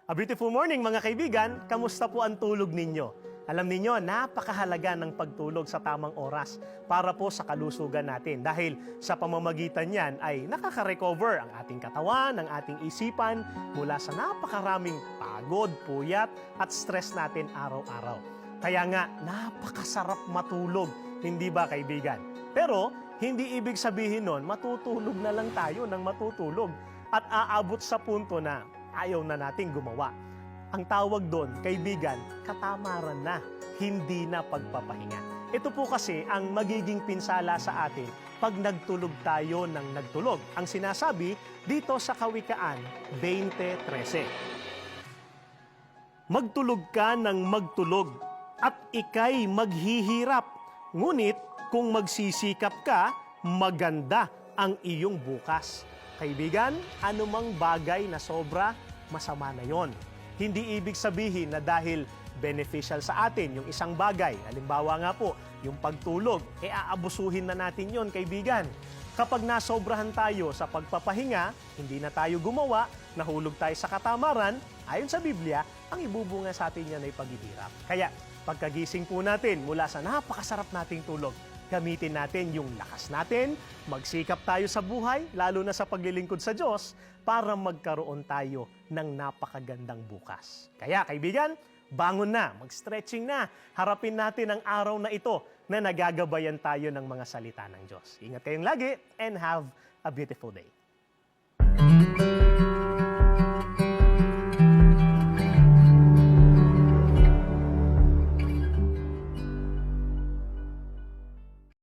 A beautiful morning mga kaibigan, kamusta po ang tulog ninyo? Alam ninyo, napakahalaga ng pagtulog sa tamang oras para po sa kalusugan natin dahil sa pamamagitan niyan ay nakaka-recover ang ating katawan, ang ating isipan mula sa napakaraming pagod, puyat at stress natin araw-araw. Kaya nga, napakasarap matulog, hindi ba kaibigan? Pero hindi ibig sabihin nun, matutulog na lang tayo ng matutulog at aabot sa punto na ayaw na nating gumawa. Ang tawag doon, kaibigan, katamaran na, hindi na pagpapahinga. Ito po kasi ang magiging pinsala sa atin pag nagtulog tayo ng nagtulog. Ang sinasabi dito sa Kawikaan 20:13. Magtulog ka ng magtulog at ika'y maghihirap. Ngunit kung magsisikap ka, maganda ang iyong bukas. Kaibigan, anumang bagay na sobra, masama na yon. Hindi ibig sabihin na dahil beneficial sa atin yung isang bagay, halimbawa nga po, yung pagtulog, aabusuhin na natin yon, kaibigan. Kapag nasobrahan tayo sa pagpapahinga, hindi na tayo gumawa, nahulog tayo sa katamaran, ayon sa Biblia, ang ibubunga sa atin yan ay paghihirap. Kaya, pagkagising po natin mula sa napakasarap nating tulog, gamitin natin yung lakas natin, magsikap tayo sa buhay, lalo na sa paglilingkod sa Diyos, para magkaroon tayo ng napakagandang bukas. Kaya kaibigan, bangon na, mag-stretching na, harapin natin ang araw na ito na nagagabayan tayo ng mga salita ng Diyos. Ingat kayong lagi and have a beautiful day.